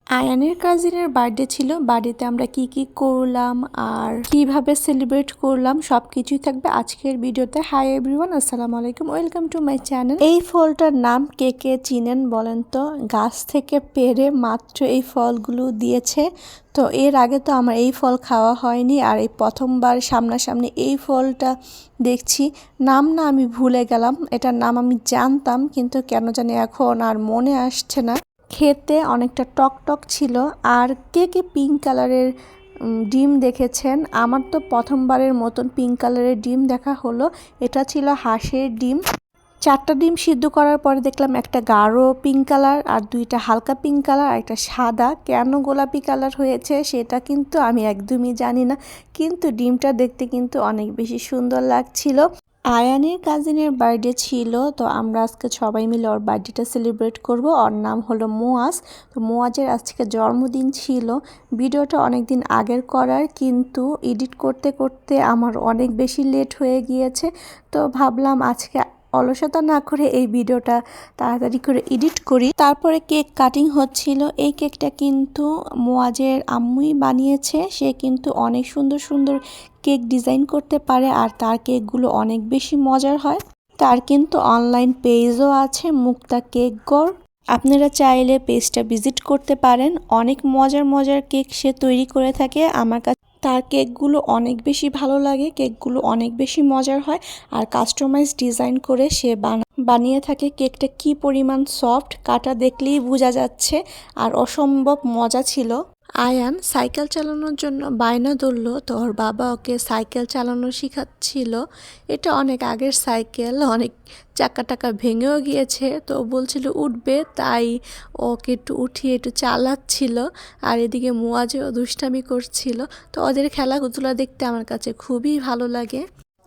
আয়ানের কাজিনের বার্থডে ছিল। বার্থডেতে আমরা কি করলাম আর কিভাবে সেলিব্রেট করলাম সবকিছুই থাকবে আজকের ভিডিওতে। হাই এভরিওয়ান, আসসালামু আলাইকুম, ওয়েলকাম টু মাই চ্যানেল। এই ফলটার নাম কে কে চিনেন বলেন তো? গাছ থেকে পেড়ে মাত্র এই ফলগুলো দিয়েছে। তো এর আগে তো আমার এই ফল খাওয়া হয়নি, আর এই প্রথমবার সামনাসামনি এই ফলটা দেখছি। নাম না আমি ভুলে গেলাম, এটার নাম আমি জানতাম কিন্তু কেন জানি এখন আর মনে আসছে না। খেতে অনেকটা টক টক ছিল। আর কে কে পিঙ্ক কালারের ডিম দেখেছেন? আমার তো প্রথমবারের মতন পিঙ্ক কালারের ডিম দেখা হলো। এটা ছিল হাঁসের ডিম। 4টা ডিম সিদ্ধ করার পরে দেখলাম একটা গাঢ় পিঙ্ক কালার আর 2টা হালকা পিঙ্ক কালার আর একটা সাদা। কেন গোলাপি কালার হয়েছে সেটা কিন্তু আমি একদমই জানি না, কিন্তু ডিমটা দেখতে কিন্তু অনেক বেশি সুন্দর লাগছিল। আয়ানের কাজিনের বার্থডে ছিল, তো আমরা আজকে সবাই মিলে ওর বার্থডেটা সেলিব্রেট করব। ওর নাম হলো মুয়াজ। তো মুয়াজের আজকে জন্মদিন ছিল। ভিডিওটা অনেক দিন আগের করার, কিন্তু এডিট করতে করতে আমার অনেক বেশি লেট হয়ে গিয়েছে। তো ভাবলাম আজকে অলসতা না করে এই ভিডিওটা তাড়াতাড়ি করে এডিট করি। তারপরে কেক কাটিং হচ্ছিল। এই কেকটা কিন্তু মুয়াজের আম্মুই বানিয়েছে। সে কিন্তু অনেক সুন্দর সুন্দর কেক ডিজাইন করতে পারে, আর তার কেকগুলো অনেক বেশি মজার হয়। তার কিন্তু অনলাইন পেজও আছে, মুক্তা কেক গড়। আপনারা চাইলে পেজটা ভিজিট করতে পারেন। অনেক মজার মজার কেক সে তৈরি করে থাকে। আমার কাছে তার কেকগুলো অনেক বেশি ভালো লাগে, কেকগুলো অনেক বেশি মজার হয়। আর কাস্টমাইজ ডিজাইন করে সে বানিয়ে থাকে। কেকটা কি পরিমাণ সফট, কাটা দেখলেই বোঝা যাচ্ছে, আর অসম্ভব মজা ছিল। আয়ান সাইকেল চালানোর জন্য বায়না ধরলো, তো ওর বাবা ওকে সাইকেল চালানো শেখাচ্ছিল। এটা অনেক আগের সাইকেল, অনেক চাকা টাকা ভেঙেও গিয়েছে। তো বলছিল উঠবে, তাই ওকে একটু উঠিয়ে একটু চালাচ্ছিল। আর এদিকে মুয়াজও দুষ্টামি করছিল। তো ওদের খেলাধুলা দেখতে আমার কাছে খুবই ভালো লাগে।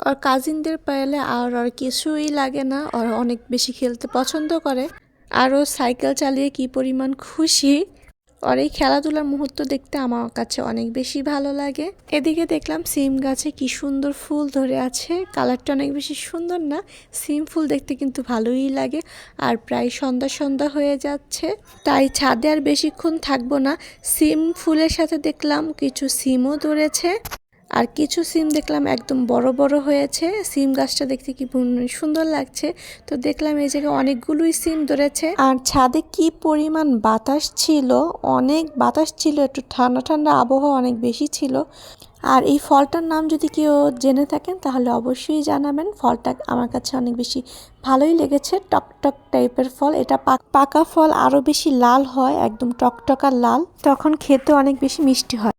ওর কাজিনদের পেলে আর কিছুই লাগে না, ওর অনেক বেশি খেলতে পছন্দ করে। আর ও সাইকেল চালিয়ে কি পরিমাণ খুশি। আর এই খেলাধুলার মুহূর্ত দেখতে আমার কাছে অনেক বেশি ভালো লাগে। এদিকে দেখলাম সিম গাছে কি সুন্দর ফুল ধরে আছে। কালারটা অনেক বেশি সুন্দর না? সিম ফুল দেখতে কিন্তু ভালোই লাগে। আর প্রায় সন্ধ্যা সন্ধ্যা হয়ে যাচ্ছে, তাই ছাদে আর বেশিক্ষণ থাকবো না। সিম ফুলের সাথে দেখলাম কিছু সিমও ধরেছে, আর কিছু সিম দেখলাম একদম বড় বড় হয়েছে। সিম গাছটা দেখতে কি সুন্দর লাগছে। তো দেখলাম এই জায়গায় অনেকগুলোই সিম ধরেছে। আর ছাদে কি পরিমাণ বাতাস ছিল, অনেক বাতাস ছিল, একটু ঠান্ডা ঠান্ডা আবহাওয়া অনেক বেশি ছিল। আর এই ফলটার নাম যদি কেউ জেনে থাকেন তাহলে অবশ্যই জানাবেন। ফলটা আমার কাছে অনেক বেশি ভালোই লেগেছে, টকটক টাইপের ফল। এটা পাকা ফল আরও বেশি লাল হয়, একদম টকটকা লাল, তখন খেতে অনেক বেশি মিষ্টি হয়।